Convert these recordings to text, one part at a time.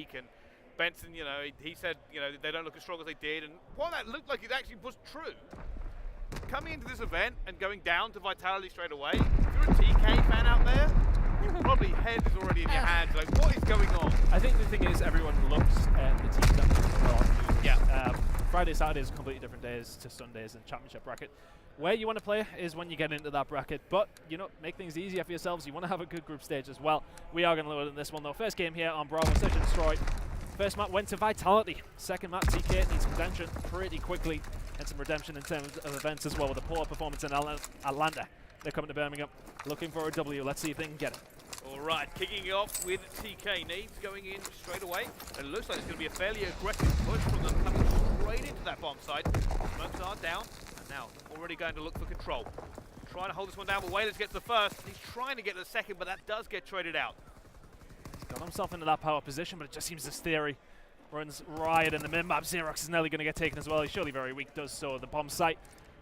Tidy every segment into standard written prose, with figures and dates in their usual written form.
peak, and Benson, you know, he said, you know, they don't look as strong as they did, and while that looked like it actually was true, coming into this event and going down to Vitality straight away, if you're a TK fan out there, your probably head is already in your hands, like, what is going on? I think the thing is, everyone looks at the teams that are well. Yeah. Friday, Saturday is completely different days to Sundays and championship bracket. Where you want to play is when you get into that bracket, but, you know, make things easier for yourselves. You want to have a good group stage as well. We are going to load in this one, though. First game here on Bravo, Search and Destroy. First map went to Vitality. Second map, TK needs redemption pretty quickly, and some redemption in terms of events as well, with a poor performance in Atlanta. They're coming to Birmingham, looking for a W. Let's see if they can get it. All right, kicking it off with TK. Nades going in straight away. It looks like it's going to be a fairly aggressive push from them, coming straight into that bomb site. Smokes are down, and now already going to look for control. Trying to hold this one down, but Wailers gets the first. He's trying to get the second, but that does get traded out. He's got himself into that power position, but it just seems this theory runs riot in the mid-map. Xerox is nearly going to get taken as well. He's surely very weak, does so. The bomb site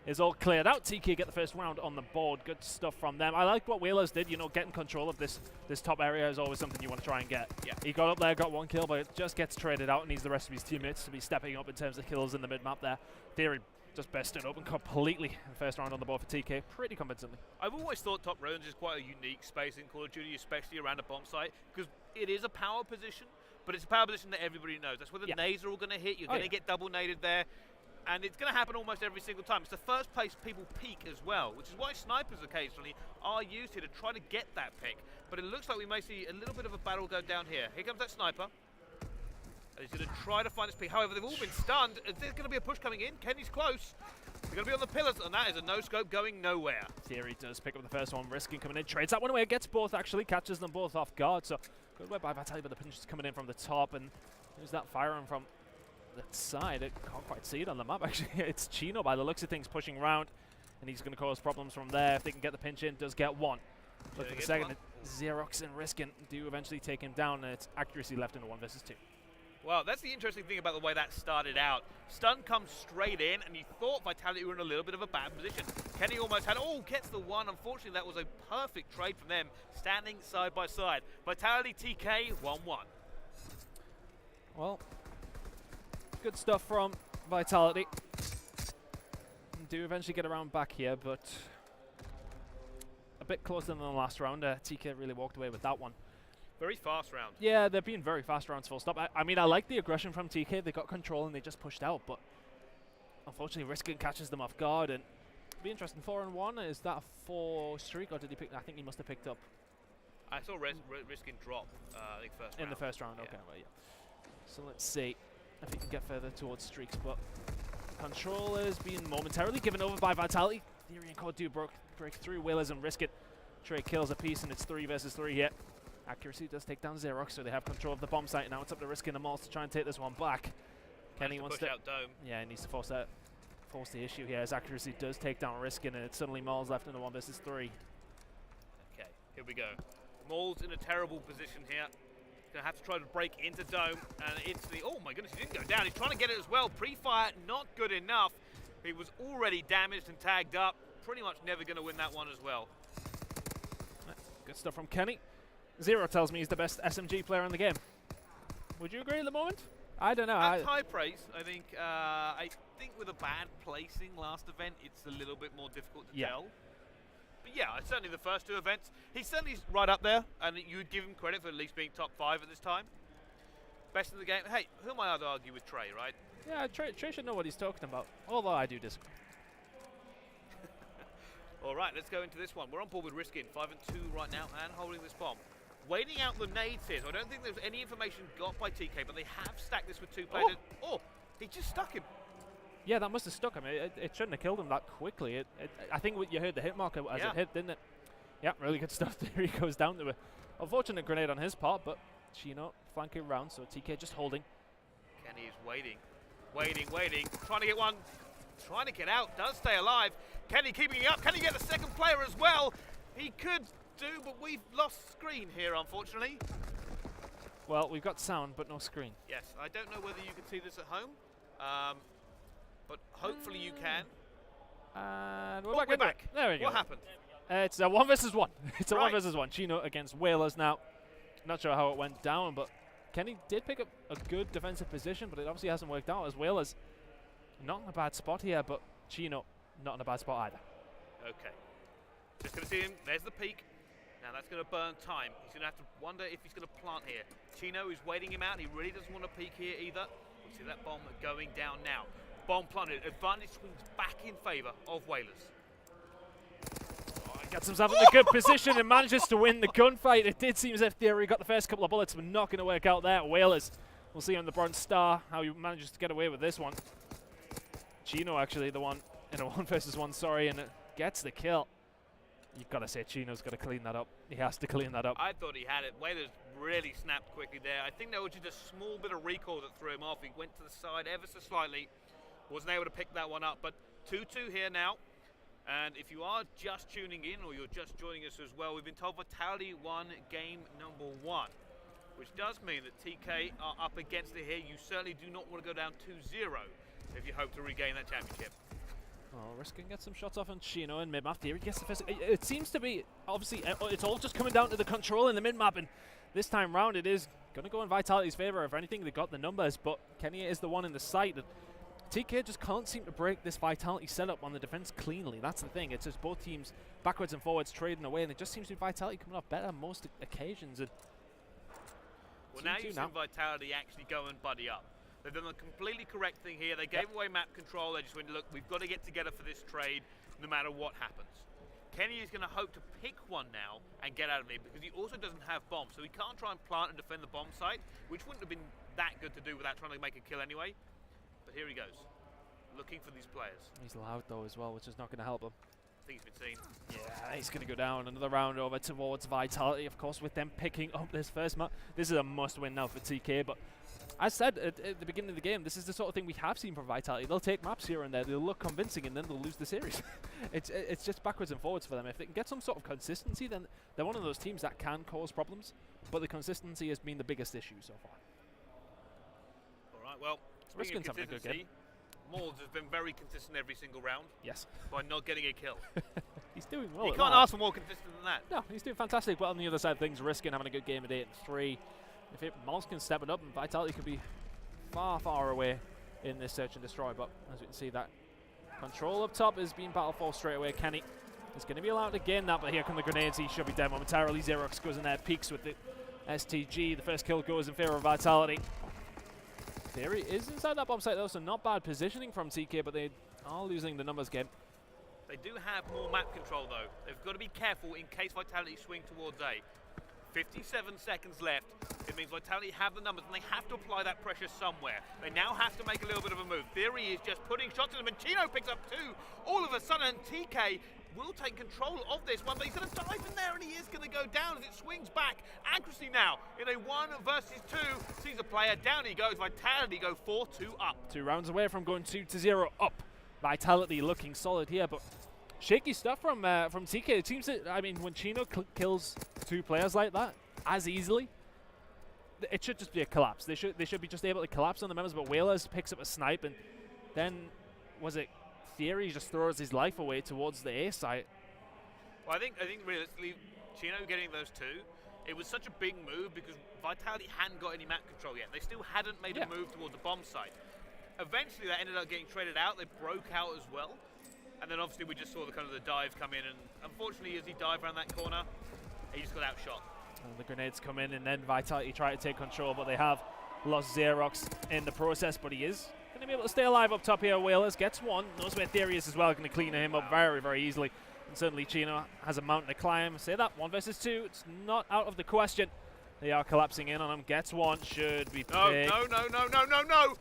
is all cleared out. TK get the first round on the board. Good stuff from them. I like what Whalers did. You know, getting control of this top area is always something you want to try and get. Yeah. He got up there, got one kill, but it just gets traded out and needs the rest of his teammates to be stepping up in terms of kills in the mid-map there. Theory just bested open completely in the first round on the board for TK, pretty convincingly. I've always thought top rounds is quite a unique space in Call of Duty, especially around a bomb site, because it is a power position, but it's a power position that everybody knows. That's where the nades are all going to hit. You're going to get double naded there. And it's going to happen almost every single time. It's the first place people peek as well, which is why snipers occasionally are used here to try to get that pick. But it looks like we may see a little bit of a battle go down here. Here comes that sniper. And he's going to try to find his pick. However, they've all been stunned. Is there going to be a push coming in? Kenny's close. They're going to be on the pillars, and that is a no-scope going nowhere. Theory does pick up the first one, risking coming in. Trades that one away, gets both, actually. Catches them both off guard. So good work by Vitality, but the pinch is coming in from the top. And there's that firing from that side. I can't quite see it on the map, actually. It's Chino, by the looks of things, pushing round, and he's going to cause problems from there. If they can get the pinch in, does get one. Look for the second. Xerox and Riskin do eventually take him down, and it's accuracy left in a 1 versus 2. Well, that's the interesting thing about the way that started out. Stun comes straight in, and you thought Vitality were in a little bit of a bad position. Kenny almost had, gets the one. Unfortunately, that was a perfect trade from them, standing side by side. Vitality TK 1-1. Well, good stuff from Vitality. Do eventually get around back here, but a bit closer than the last round. TK really walked away with that one. Very fast round. Yeah, they've been very fast rounds, full stop. I mean, I like the aggression from TK. They got control and they just pushed out, but unfortunately, Riskin catches them off guard. And it'll be interesting. 4-1. Is that a 4 streak, or did he pick? I think he must have picked up. I saw Riskin drop. I think first round. In the first round. Okay, well, yeah. So let's see if he can get further towards streaks, but control is being momentarily given over by Vitality. Theory and Code do break through. Whalers and Risk It. Trey kills a piece, and it's 3 versus 3 here. Accuracy does take down Xerox, so they have control of the bomb site. Now it's up to Risk and the Malls to try and take this one back. Kenny wants to push out Dome. Yeah, he needs to force the issue here, as Accuracy does take down Risk, and it's suddenly Malls left in the 1 versus 3. Okay, here we go. Malls in a terrible position here. He's going to have to try to break into Dome, and it's the... Oh my goodness, he didn't go down. He's trying to get it as well. Pre-fire, not good enough. He was already damaged and tagged up. Pretty much never going to win that one as well. Good stuff from Kenny. Zero tells me he's the best SMG player in the game. Would you agree at the moment? I don't know. That's high praise. I think with a bad placing last event, it's a little bit more difficult to tell. But yeah, certainly the first 2 events, he's certainly right up there, and you'd give him credit for at least being top 5 at this time. Best in the game. Hey, who am I to argue with Trey, right? Yeah, Trey should know what he's talking about, although I do disagree. All right, let's go into this one. We're on board with Riskin, 5-2 right now, and holding this bomb. Waiting out the nades here, so I don't think there's any information got by TK, but they have stacked this with 2 players. Oh, he just stuck him. Yeah, that must have stuck him. It shouldn't have killed him that quickly. I think you heard the hit marker as it hit, didn't it? Yeah, really good stuff. There he goes down to a unfortunate grenade on his part, but Chino flanking around, so TK just holding. Kenny is waiting, trying to get one, trying to get out, does stay alive. Kenny keeping it up. Can he get the second player as well? He could do, but we've lost screen here, unfortunately. Well, we've got sound, but no screen. Yes, I don't know whether you can see this at home, but hopefully you can. And we're back. There we go. What happened? It's a 1 versus 1. It's a 1 versus 1. Chino against Whalers now. Not sure how it went down, but Kenny did pick up a good defensive position, but it obviously hasn't worked out as well as not in a bad spot here, but Chino not in a bad spot either. Okay. Just going to see him. There's the peak. Now that's going to burn time. He's going to have to wonder if he's going to plant here. Chino is waiting him out. He really doesn't want to peek here either. You see that bomb going down now. Bomb planted. Advantage swings back in favour of Whalers. Gets himself in a good position and manages to win the gunfight. It did seem as if Theory got the first couple of bullets, but not going to work out there. Whalers, we'll see on the Bronze Star how he manages to get away with this one. Chino actually the one in a 1v1, sorry, and it gets the kill. You've got to say Chino's got to clean that up. He has to clean that up. I thought he had it. Whalers really snapped quickly there. I think there was just a small bit of recoil that threw him off. He went to the side ever so slightly. Wasn't able to pick that one up, but 2-2 here now. And if you are just tuning in or you're just joining us as well, we've been told Vitality won game number 1, which does mean that TK are up against it here. You certainly do not want to go down 2-0 if you hope to regain that championship. Oh, Risk can get some shots off on Chino in mid-map. Theory gets the first. It seems to be, obviously, it's all just coming down to the control in the mid-map, and this time round it is going to go in Vitality's favour. If anything, they got the numbers, but Kenya is the one in the sight. And TK just can't seem to break this Vitality setup on the defense cleanly. That's the thing. It's just both teams backwards and forwards trading away, and it just seems to be Vitality coming off better on most occasions. And well, now you've seen Vitality actually go and buddy up. They've done the completely correct thing here. They gave away map control. They just went, look, we've got to get together for this trade no matter what happens. Kenny is going to hope to pick one now and get out of it because he also doesn't have bombs, so he can't try and plant and defend the bomb site, which wouldn't have been that good to do without trying to make a kill anyway. But here he goes, looking for these players. He's loud though as well, which is not going to help him. I think he's been seen. Yeah, he's going to go down. Another round over towards Vitality, of course, with them picking up this first map. This is a must-win now for TK, but as said at the beginning of the game, this is the sort of thing we have seen from Vitality. They'll take maps here and there, they'll look convincing, and then they'll lose the series. it's just backwards and forwards for them. If they can get some sort of consistency, then they're one of those teams that can cause problems, but the consistency has been the biggest issue so far. All right, well, Riskin's having a good game. Molds has been very consistent every single round. Yes. By not getting a kill. He's doing well. You can't ask for more consistent than that. No, he's doing fantastic. But on the other side of things, Riskin having a good game at 8-3. If Mols can step it up, and Vitality could be far, far away in this search and destroy. But as we can see, that control up top is being battled for straight away. Kenny is going to be allowed to gain that, but here come the grenades. He should be dead momentarily. Xerox goes in there, peaks with the STG. The first kill goes in favor of Vitality. Theory is inside that bomb site though, so not bad positioning from TK, but they are losing the numbers game. They do have more map control though. They've got to be careful in case Vitality swing towards A. 57 seconds left. It means Vitality have the numbers and they have to apply that pressure somewhere. They now have to make a little bit of a move. Theory is just putting shots at them, and Chino picks up 2. All of a sudden, TK will take control of this one, but he's going to dive in there and he is going to go down as it swings back. Accuracy now in a 1 versus 2. Sees a player, down he goes. Vitality go 4-2 up. 2 rounds away from going 2-0 up. Vitality looking solid here, but shaky stuff from TK. It seems that, I mean, when Chino kills 2 players like that as easily, it should just be a collapse. They should be just able to collapse on the members, but Whalers picks up a snipe, and then was it Theory just throws his life away towards the A site. Well, I think realistically, Chino getting those 2, it was such a big move because Vitality hadn't got any map control yet. They still hadn't made a move towards the bomb site. Eventually, that ended up getting traded out. They broke out as well. And then obviously we just saw the kind of the dive come in, and unfortunately as he dived around that corner, he just got outshot. And the grenades come in, and then Vitality try to take control, but they have lost Xerox in the process, but he is going to be able to stay alive up top here. Whalers gets 1, knows where Theory is as well, going to clean him up very, very easily. And certainly Chino has a mountain to climb. Say that, 1 versus 2, it's not out of the question. They are collapsing in on him, gets 1, should be No.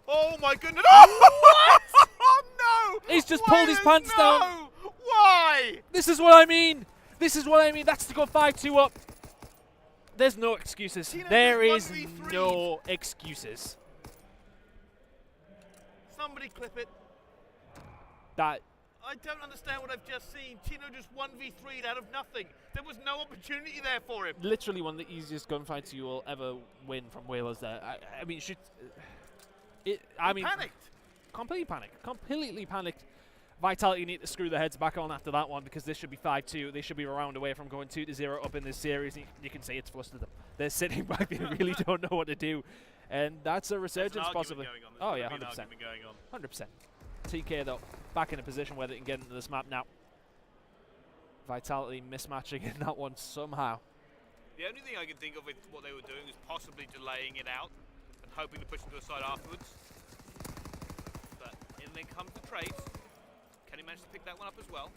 Oh my goodness. What? Oh no! He's just pulled his pants down. Why? This is what I mean. This is what I mean. That's to go 5-2 up. There's no excuses. There is no excuses. Somebody clip it. That. I don't understand what I've just seen. Chino just 1v3'd out of nothing. There was no opportunity there for him. Literally one of the easiest gunfights you will ever win from Whalers there. I mean, panicked. Completely panicked. Vitality need to screw their heads back on after that one, because this should be 5-2. They should be a round away from going 2-0 up in this series. You can see it's flustered them. They're sitting back. They really don't know what to do. And that's a resurgence possibly. Oh, yeah, 100%. 100%. TK, though, back in a position where they can get into this map now. Vitality mismatching in that one somehow. The only thing I can think of with what they were doing is possibly delaying it out and hoping to push them to the side afterwards. But in then comes the Trace. Can he manage to pick that one up as well?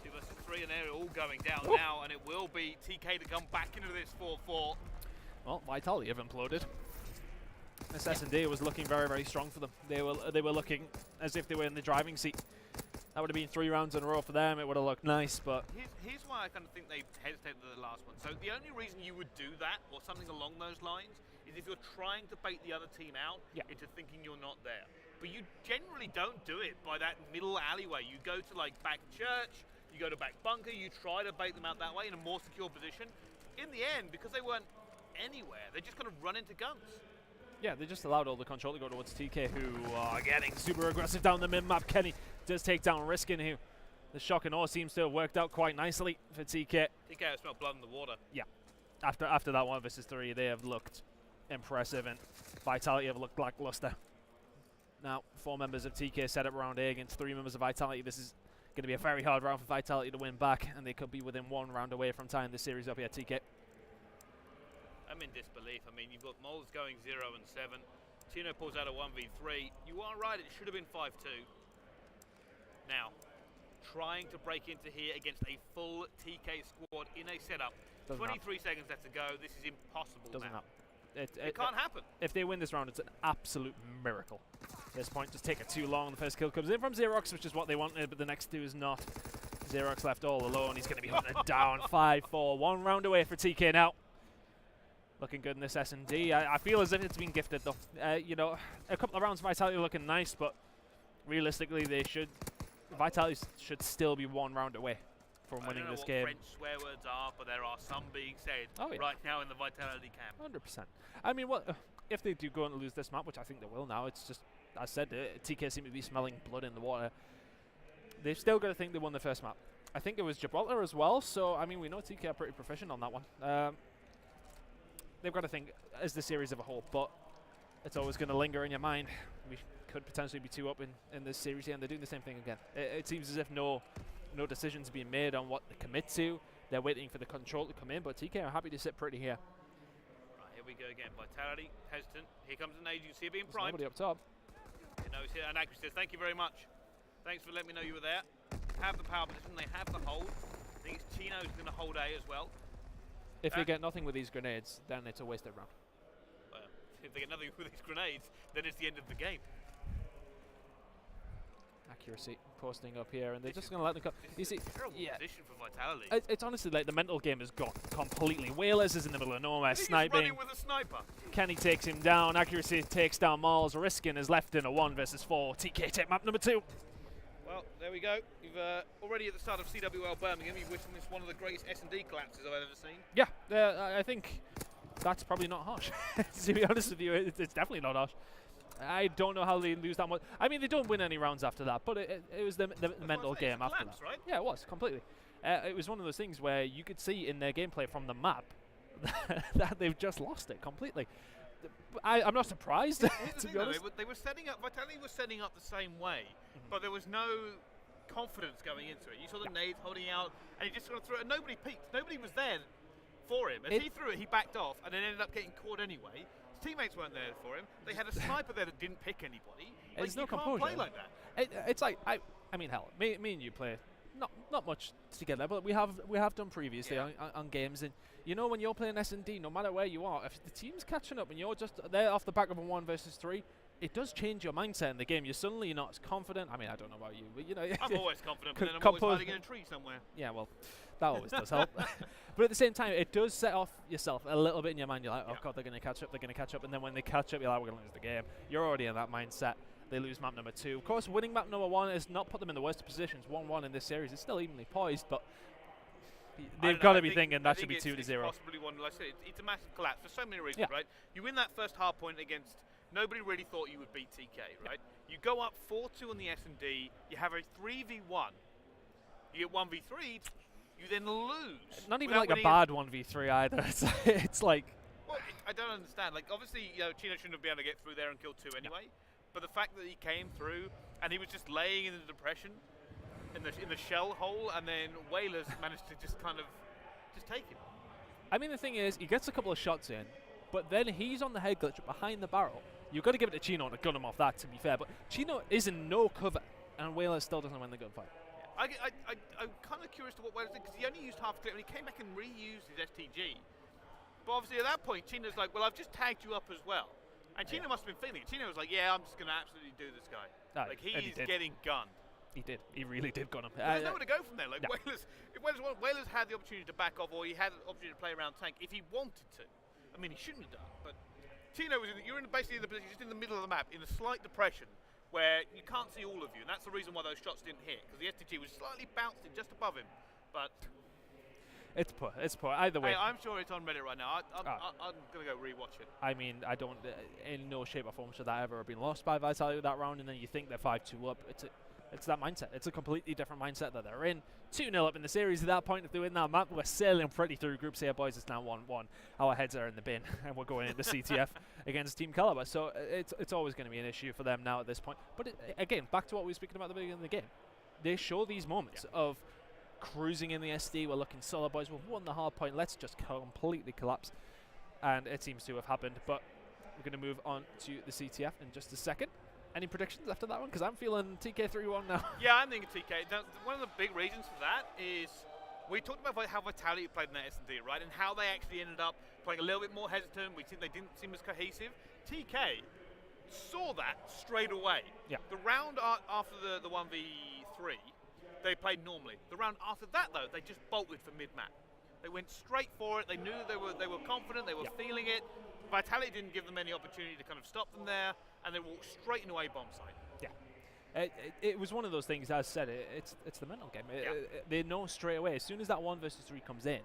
2 versus 3, and they're all going down now, and it will be TK to come back into this 4-4. Well, Vitality have imploded. This S&D was looking very, very strong for them. They were looking as if they were in the driving seat. That would have been 3 rounds in a row for them. It would have looked nice, but here's why I kind of think they hesitated with the last one. So the only reason you would do that, or something along those lines, is if you're trying to bait the other team out into thinking you're not there. But you generally don't do it by that middle alleyway. You go to like back church, you go to back bunker, you try to bait them out that way in a more secure position. In the end, because they weren't anywhere, they just kind of run into guns. Yeah, they just allowed all the control to go towards TK, who are getting super aggressive down the mid-map. Kenny does take down Riskin, who the shock and awe seems to have worked out quite nicely for TK. TK has smelled blood in the water. Yeah. After that 1 versus 3, they have looked impressive, and Vitality have looked lackluster. Now, 4 members of TK set up around A against 3 members of Vitality. This is going to be a very hard round for Vitality to win back, and they could be within 1 round away from tying this series up here, TK. I'm in disbelief. I mean, you've got Moles going 0 and 7. Tino pulls out a 1v3. You are right, it should have been 5-2. Now, trying to break into here against a full TK squad in a setup. 23 seconds left to go. This is impossible now. It can't happen. If they win this round, it's an absolute miracle. At this point, just taking too long. The first kill comes in from Xerox, which is what they wanted, but the next 2 is not. Xerox left all alone. He's going to be hunted down. 5-4. 1 round away for TK now. Looking good in this S&D. I feel as if it's been gifted, though. You know, a couple of rounds of Vitality looking nice, but realistically, Vitality should still be 1 round away from winning this game. I don't know what French swear words are, but there are some being said right now in the Vitality camp. 100%. I mean, what if they do go and lose this map, which I think they will now? It's just, as I said, TK seem to be smelling blood in the water. They've still got to think they won the first map. I think it was Gibraltar as well, so, I mean, we know TK are pretty proficient on that one. They've got to think as the series of a whole, but it's always going to linger in your mind. We could potentially be 2 up in this series here, and they're doing the same thing again. It seems as if no decisions being made on what to commit to. They're waiting for the control to come in, but TK are happy to sit pretty here. Right, here we go again. Vitality, hesitant. Here comes an age. You see it being primed. Nobody up top. You know, and Akri says, thank you very much. Thanks for letting me know you were there. Have the power position. They have the hold. I think it's Tino's going to hold A as well. If they get nothing with these grenades, then it's a wasted round. Well, if they get nothing with these grenades, then it's the end of the game. Accuracy posting up here, and they're just going to let them go. You see, terrible position for Vitality. It's honestly like the mental game has gone completely. Whalers is in the middle of nowhere, sniping. Running with a sniper. Kenny takes him down. Accuracy takes down Mars. Riskin is left in a 1 versus 4. TK take map number 2. Well, there we go. We've already at the start of CWL Birmingham, you've witnessed one of the greatest S&D collapses I've ever seen. Yeah, I think that's probably not harsh. To be honest with you, it's definitely not harsh. I don't know how they lose that much. I mean, they don't win any rounds after that, but it was the mental game after that. Right? Yeah, it was, completely. It was one of those things where you could see in their gameplay from the map that they've just lost it completely. I'm not surprised, to be honest. They were setting up, Vitality was setting up the same way, but there was no confidence going into it. You saw the nades holding out, and he just sort of threw it, and nobody peeked. Nobody was there for him. As he threw it, he backed off, and then ended up getting caught anyway. His teammates weren't there for him. They had a sniper there that didn't pick anybody. There's no composure. composure. Can't play like that. It's like, I mean, hell, me and you play not much together, but we have done previously on games, and you know when you're playing S&D, no matter where you are, if the team's catching up and you're just there off the back of a 1 versus 3, it does change your mindset in the game. You're not as confident. I mean, I don't know about you, but you know, I'm always confident, but then I'm always hiding in a tree somewhere. Yeah, well, that always does help. But at the same time, it does set off yourself a little bit in your mind. You're like, oh god, they're going to catch up. They're going to catch up, and then when they catch up, you're like, we're going to lose the game. You're already in that mindset. They lose map number 2. Of course, winning map number 1 has not put them in the worst of positions. 1-1 in this series. It's still evenly poised, but they've got to be thinking that should be 2-0. Possibly one. Like I said, it's a massive collapse for so many reasons, right? You win that first hard point against nobody really thought you would beat TK, right? You go up 4-2 on the S&D, you have a 3v1, you get 1v3, you then lose. Not even like a bad 1v3 either. It's like... Well, I don't understand. Like, obviously, Chino shouldn't have been able to get through there and kill 2 anyway, but the fact that he came through and he was just laying in the depression, in the shell hole, and then Whalers managed to just kind of just take him. I mean, the thing is, he gets a couple of shots in, but then he's on the head glitch behind the barrel. You've got to give it to Chino to gun him off that, to be fair, but Chino is in no cover, and Whalers still doesn't win the gunfight. I'm kind of curious to what Whalers did, because he only used half a clip, and he came back and reused his STG. But obviously at that point, Chino's like, well, I've just tagged you up as well. And Chino must have been feeling it. Chino was like, yeah, I'm just going to absolutely do this guy. Like, he's getting gunned. He did. He really did gun him. There's nowhere to go from there. Like, Whalers had the opportunity to back off, or he had the opportunity to play around tank if he wanted to. I mean, he shouldn't have done, but Chino was basically in the position, just in the middle of the map, in a slight depression, where you can't see all of you, and that's the reason why those shots didn't hit, because the STG was slightly bouncing just above him. But it's poor. It's poor. Either way. Hey, I'm sure it's on Reddit right now. I'm going to go rewatch it. I mean, I don't, in no shape or form should that ever have been lost by Vitality that round, and then you think they're 5-2 up. It's that mindset. It's a completely different mindset that they're in. 2-0 up in the series at that point. If they win that map, we're sailing pretty through groups here, boys. It's now 1-1. Our heads are in the bin, and we're going into CTF against Team Kaliber. So it's always going to be an issue for them now at this point. But again, back to what we were speaking about at the beginning of the game. They show these moments of cruising in the SD. We're looking solid, boys. We've won the hard point. Let's just completely collapse. And it seems to have happened. But we're going to move on to the CTF in just a second. Any predictions after that one? Because I'm feeling TK 3-1 now. Yeah, I'm thinking TK. Now, one of the big reasons for that is we talked about how Vitality played in that S&D, right? And how they actually ended up playing a little bit more hesitant. We think they didn't seem as cohesive. TK saw that straight away. Yeah. The round after the 1v3, they played normally. The round after that, though, they just bolted for mid-map. They went straight for it. They knew they were confident. They were feeling it. Vitality didn't give them any opportunity to kind of stop them there, and they walked straight into a bomb site. Yeah. It was one of those things, as I said, it's the mental game. They know straight away, as soon as that 1 versus 3 comes in,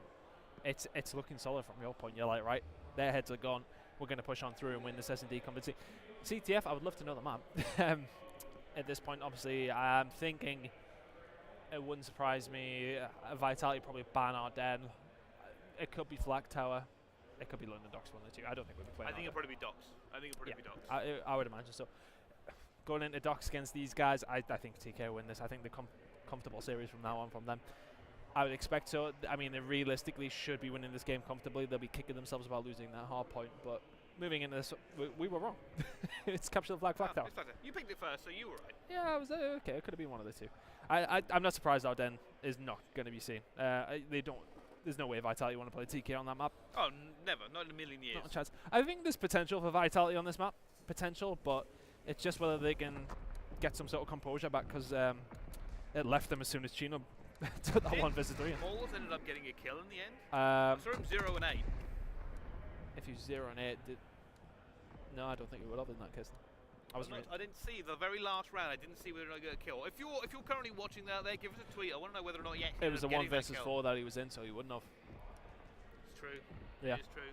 it's looking solid from your point. You're like, right, their heads are gone. We're going to push on through and win this S&D competition. CTF, I would love to know the map. At this point, obviously, I'm thinking it wouldn't surprise me. Vitality probably ban Ardennes. It could be Flag Tower. It could be London Docks, 1 or 2. I don't think we'll be playing. I think it'll probably be Docks. I would imagine so. Going into Docks against these guys, I think TK will win this. I think the comfortable series from now on from them. I would expect so. I mean, they realistically should be winning this game comfortably. They'll be kicking themselves about losing that hard point. But moving into this, we were wrong. It's capture the flag Tower. You picked it first, so you were right. Yeah, I was okay. It could have been one of the two. I'm not surprised Ardennes is not going to be seen. They don't. There's no way Vitality want to play TK on that map. Oh, never. Not in a million years. Not a chance. I think there's potential for Vitality on this map. Potential, but it's just whether they can get some sort of composure back, because it left them as soon as Chino took that 1 versus 3. Moles ended up getting a kill in the end. I saw him 0 and 8. If he was 0 and 8, no, I don't think he would have in that case. I didn't see the very last round. I didn't see whether or not I got a kill. If you're currently watching that, there, give us a tweet. I want to know whether or not yet. It was a 1 versus 4 that he was in, so he wouldn't have. It's true. Yeah. It is true.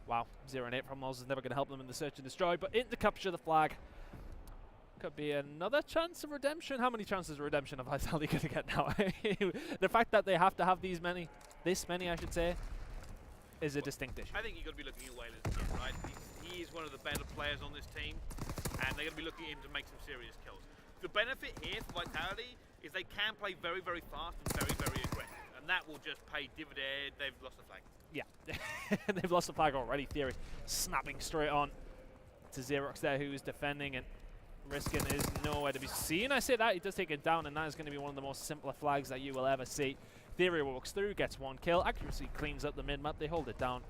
Wow, 0 and 8 from Moles is never going to help them in the search and destroy, but in to capture the flag. Could be another chance of redemption. How many chances of redemption have Vitality going to get now? The fact that they have to have this many, I should say, is a distinct issue. I think you've got to be looking at Whalers again, right? He is one of the better players on this team, and they're going to be looking at him to make some serious kills. The benefit here for Vitality is they can play very, very fast and very, very aggressive, and that will just pay dividend. They've lost the flag. Yeah, they've lost the flag already. Theory snapping straight on to Xerox there, who's defending, and Riskin is nowhere to be seen. I say that, he does take it down, and that is going to be one of the most simpler flags that you will ever see. Theory walks through, gets 1 kill. Accuracy cleans up the mid-map. They hold it down.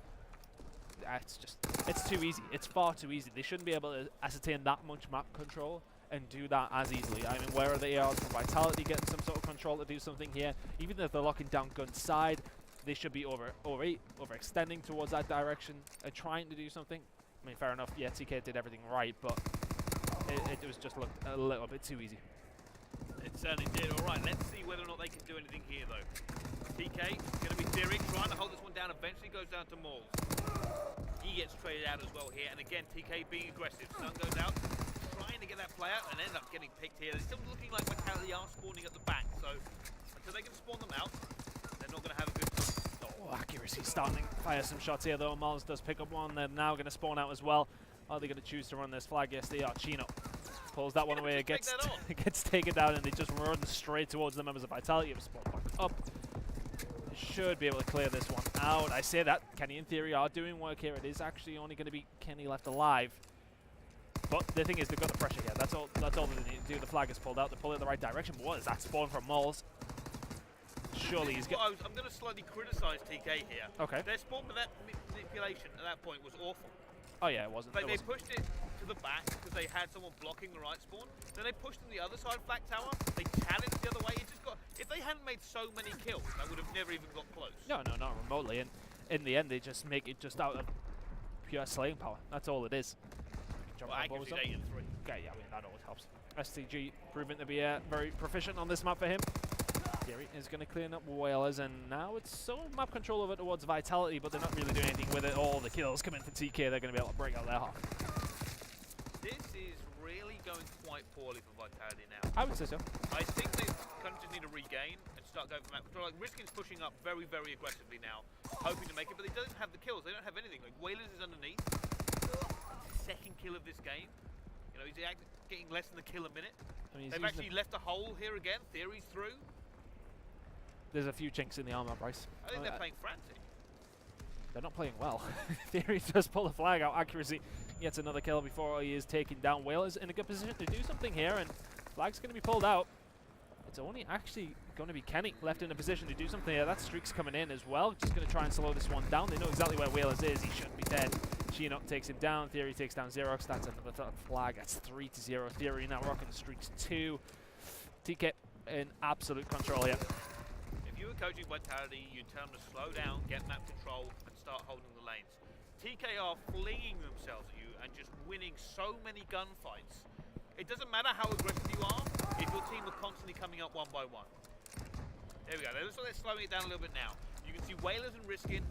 It's too easy. It's far too easy. They shouldn't be able to ascertain that much map control and do that as easily. I mean, where are the ARs from Vitality getting some sort of control to do something here? Even if they're locking down gun side, they should be overextending towards that direction and trying to do something. I mean, fair enough. Yeah, TK did everything right, but it was just looked a little bit too easy. It certainly did. All right, let's see whether or not they can do anything here, though. TK going to be Theory trying to hold this one down. Eventually goes down to Moles. He gets traded out as well here, and again, TK being aggressive. Sun goes out, trying to get that play out, and ends up getting picked here. It's still looking like Vitality are spawning at the back, so until they can spawn them out, they're not going to have a good time. Oh, accuracy starting to fire some shots here, though. Miles does pick up one. They're now going to spawn out as well. Are they going to choose to run this flag? Yes, they are. Chino pulls that one away, gets taken down, and they just run straight towards the members of Vitality. Have spawned back up. Should be able to clear this one out. I say that. Kenny, in theory, are doing work here. It is actually only going to be Kenny left alive. But the thing is, they've got the pressure here. That's all they need to do. The flag is pulled out. They're pulling in the right direction. What is that spawn from Moles? Surely he's I'm going to slightly criticise TK here. Okay. Their spawn with that manipulation at that point was awful. Oh yeah, it wasn't. Like they pushed it to the back because they had someone blocking the right spawn. Then they pushed in the other side flag tower. They challenged the other way. It just got. If they hadn't made so many kills, that would have never even got close. No, not remotely. And in the end, they just make it just out of pure slaying power. That's all it is. Well, accuracy 8 and 3. Okay, yeah, I mean, that always helps. STG proving to be very proficient on this map for him. Theory is going to clean up Whalers, and now it's so map control over towards Vitality, but they're not really doing anything with it. All the kills come in for TK. They're going to be able to break out their half. This is really going quite poorly for Vitality now. I would say so. I think they kind of just need to regain and start going for map control. Like Riskin's pushing up very, very aggressively now, hoping to make it, but he doesn't have the kills. They don't have anything. Like Whalers is underneath. Second kill of this game. You know, he's getting less than a kill a minute. I mean, they've actually left a hole here again. Theory's through. There's a few chinks in the armor, Bryce. I think they're playing frantic. They're not playing well. Theory does pull the flag out. Accuracy gets another kill before he is taking down. Whalers in a good position to do something here, and flag's going to be pulled out. It's only actually going to be Kenny left in a position to do something here. That streak's coming in as well. Just going to try and slow this one down. They know exactly where Whalers is. He shouldn't be dead. Chinook takes him down. Theory takes down Xerox. That's another flag. That's 3-0. Theory now rocking the streaks 2. TK in absolute control here. If you were coaching Vitality, you'd tell them to slow down, get map control, and start holding the lanes. TK are flinging themselves at you and just winning so many gunfights. It doesn't matter how aggressive you are if your team are constantly coming up one by one. There we go. They're slowing it down a little bit now. You can see Whalers and Riskin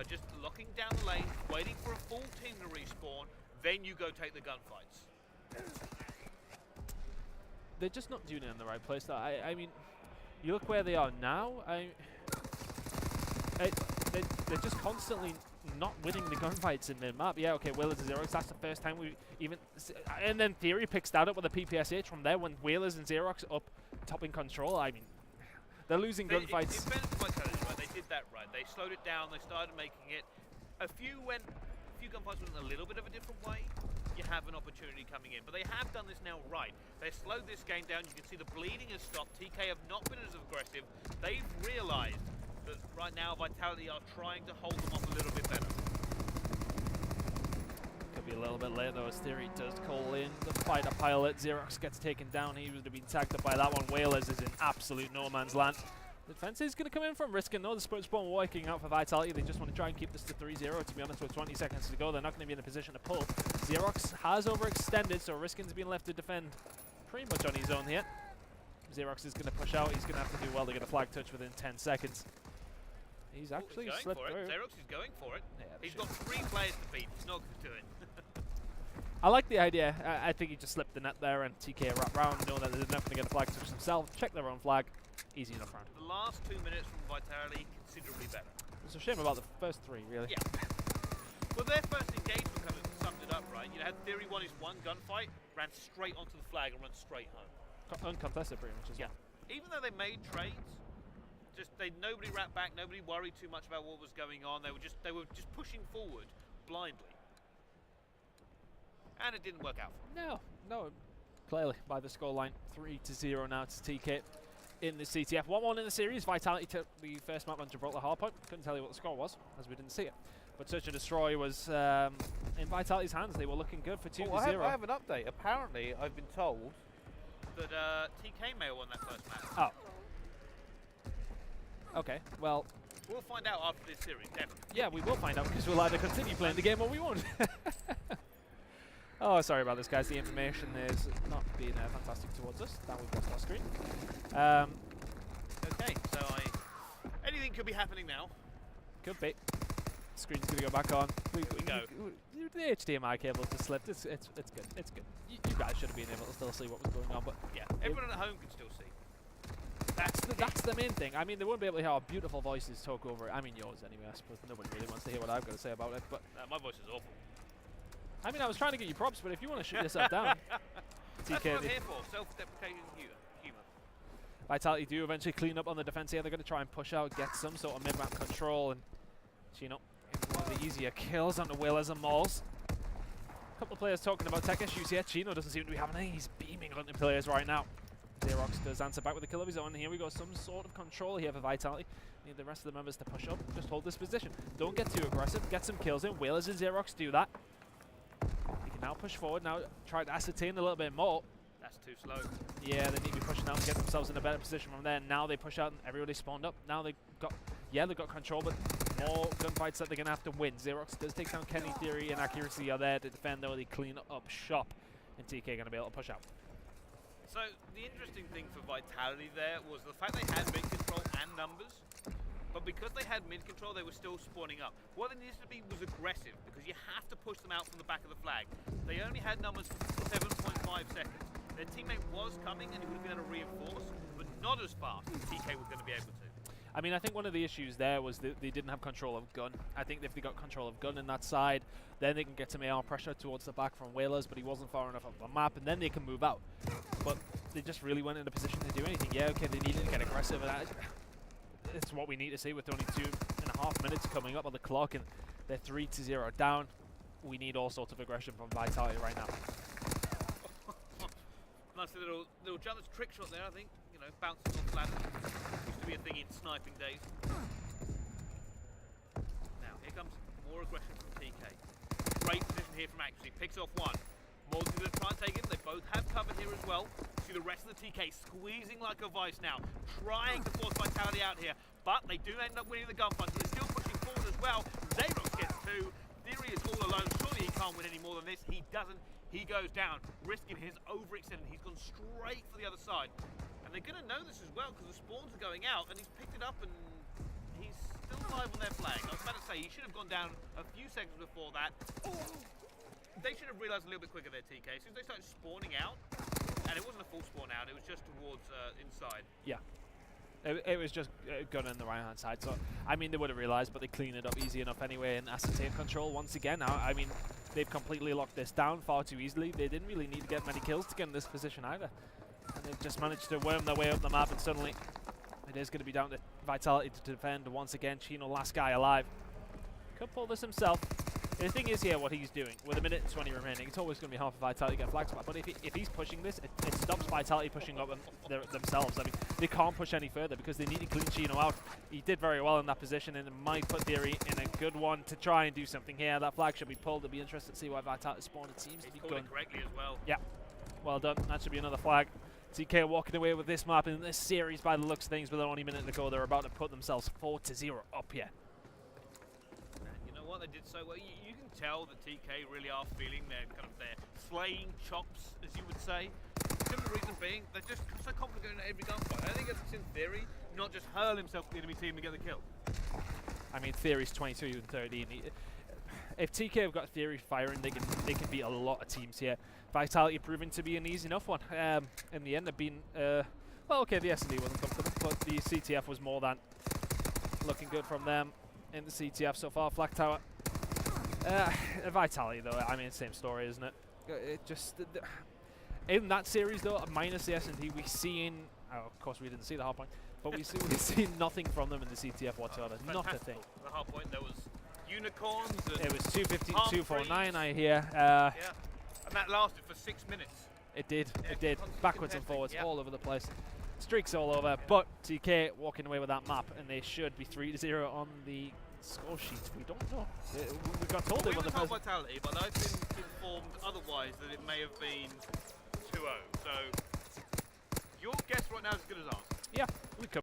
just locking down the lane, waiting for a full team to respawn. Then you go take the gunfights. They're just not doing it in the right place. I mean, you look where they are now. They're just constantly not winning the gunfights in mid-map. Yeah, okay, Whalers and Xerox, that's the first time we even... And then Theory picks that up with a PPSH from there when Whalers and Xerox up top in control. I mean, they're losing gunfights. They did that right. They slowed it down, they started making it. A few gunfights went a little bit of a different way. You have an opportunity coming in, but they have done this now right. They slowed this game down. You can see the bleeding has stopped. TK have not been as aggressive. They've realized that right now Vitality are trying to hold them off a little bit better. Could be a little bit late though, as Theory does call in the fighter pilot. Xerox gets taken down. He would have been tagged up by that one. Whalers is in absolute no man's land. The defense is going to come in from Riskin. No, the split spawn working out for Vitality. They just want to try and keep this to 3-0. To be honest, with 20 seconds to go, they're not going to be in a position to pull. Xerox has overextended, so Riskin's been left to defend pretty much on his own here. Xerox is going to push out. He's going to have to do well to get a flag touch within 10 seconds. He's actually slipped through. Xerox is going for it. Yeah, he's got 3 players to beat. He's not going to do it. I like the idea. I think he just slipped the net there, and TK wrap round, know that they're not going to get a flag touch themselves. Check their own flag. Easy enough round. The last 2 minutes from Vitality, considerably better. It's a shame about the first 3, really. Yeah. Well, their first engagement kind of summed it up, right? You had Theory won his one gunfight, ran straight onto the flag and ran straight home. Uncontested, pretty much, as well. Even though they made trades, nobody ran back, nobody worried too much about what was going on. They were just pushing forward blindly, and it didn't work out for them. No. Clearly, by the scoreline, 3-0 now to TK. In the CTF. 1-1 in the series. Vitality took the first map on Gibraltar Hardpoint. Couldn't tell you what the score was, as we didn't see it. But Search and Destroy was in Vitality's hands. They were looking good for 2-0. I have an update. Apparently, I've been told that TK may have won that first match. Oh. Okay, well... We'll find out after this series, definitely. Yeah, we will find out, because we'll either continue playing the game or we won't. Oh, sorry about this, guys. The information is not being fantastic towards us. That we've got on our screen. Okay, so anything could be happening now. Could be. Screen's going to go back on. There we go. The HDMI cable just slipped. It's good. It's good. You guys should have been able to still see what was going on, but yeah, everyone at home can still see. That's the main thing. I mean, they won't be able to hear our beautiful voices talk over it. I mean, yours anyway. I suppose nobody really wants to hear what I've got to say about it. But my voice is awful. I mean, I was trying to get you props, but if you want to shoot yourself down, that's what I'm here for. Self-deprecating humour. Vitality do eventually clean up on the defense here. They're going to try and push out, get some sort of mid-map control, and Chino, one of the easier kills onto Willers and Mauls. A couple of players talking about tech issues here. Chino doesn't seem to be having any. He's beaming onto players right now. Xerox does answer back with a kill of his own. Here we go, some sort of control here for Vitality. Need the rest of the members to push up, just hold this position. Don't get too aggressive, get some kills in. Willers and Xerox do that. He can now push forward, now try to ascertain a little bit more. That's too slow. Yeah, they need to be pushing out and get themselves in a better position from there. Now they push out and everybody spawned up. Now they've got control, but more gunfights that they're going to have to win. Xerox does take down Kenny. Theory and Accuracy are there to defend, though. They clean up shop, and TK going to be able to push out. So the interesting thing for Vitality there was the fact they had mid control and numbers, but because they had mid control, they were still spawning up. What they needed to be was aggressive, because you have to push them out from the back of the flag. They only had numbers for 7.5 seconds. Their teammate was coming, and he would have been able to reinforce, but not as fast as TK was going to be able to. I mean, I think one of the issues there was that they didn't have control of gun. I think if they got control of gun in that side, then they can get some AR pressure towards the back from Whalers, but he wasn't far enough up the map, and then they can move out. But they just really weren't in a position to do anything. Yeah, okay, they needed to get aggressive, and it's what we need to see with only 2.5 minutes coming up on the clock, and they're 3-0 down. We need all sorts of aggression from Vitality right now. Nice little Jonathan's trick shot there, I think. You know, bouncing off ladders. Used to be a thing in sniping days. Now, here comes more aggression from TK. Great position here from Accuracy. Picks off one. More's going to try and take him. They both have cover here as well. See the rest of the TK squeezing like a vice now. Trying to force Vitality out here. But they do end up winning the gunfight. So they're still pushing forward as well. Xerox gets two. Theory is all alone. Surely he can't win any more than this. He doesn't. He goes down, risking his overextended. He's gone straight for the other side. And they're going to know this as well, because the spawns are going out, and he's picked it up, and he's still alive on their flag. I was about to say, he should have gone down a few seconds before that. They should have realised a little bit quicker their TK. As soon as they started spawning out, and it wasn't a full spawn out, it was just towards inside. Yeah. It was just gun in the right-hand side. So, I mean, they would have realised, but they cleaned it up easy enough anyway, and ascertain control once again. I mean, they've completely locked this down far too easily. They didn't really need to get many kills to get in this position either. And they've just managed to worm their way up the map, and suddenly it is going to be down to Vitality to defend once again. Chino, last guy alive. Could pull this himself. The thing is here, what he's doing, with a minute and 20 remaining, it's always going to be hard for Vitality to get flags back. But if he's pushing this, it stops Vitality pushing up themselves. I mean, they can't push any further because they need to clean Chino out. He did very well in that position, and it might put Theory in a good one to try and do something here. That flag should be pulled. It'll be interesting to see why Vitality spawned. It seems to be good. Correctly as well. Yeah, well done. That should be another flag. TK walking away with this map in this series by the looks of things, with only a minute to go. They're about to put themselves 4-0 up here. You know what? They did so well. You can tell that TK really are feeling their slaying chops, as you would say. Simple reason being, they're just so complicated in every gunfight. I think it's in Theory, not just hurl himself to the enemy team and get the kill. I mean, Theory's 22 and 13. If TK have got Theory firing, they can beat a lot of teams here. Vitality proving to be an easy enough one. In the end, they've been well, okay, the S&D wasn't comfortable, but the CTF was more than looking good from them in the CTF so far. Flag Tower. Vitality, though, I mean, same story, isn't it? It just in that series, though, minus the S&D, we seen. Oh, of course, we didn't see the hard point, but we see nothing from them in the CTF whatsoever. Not a thing. The hard point, there was unicorns. It was 250, 249, I hear. Yeah, and that lasted for 6 minutes. It did. Yeah, it did. Backwards and forwards, all over the place. Streaks all over, but TK walking away with that map, and they should be 3-0 on the score sheet. We don't know. We got told it was the first. Vitality, but I've been informed otherwise that it may have been 2-0. So your guess right now is as good as ours. Yeah, we could.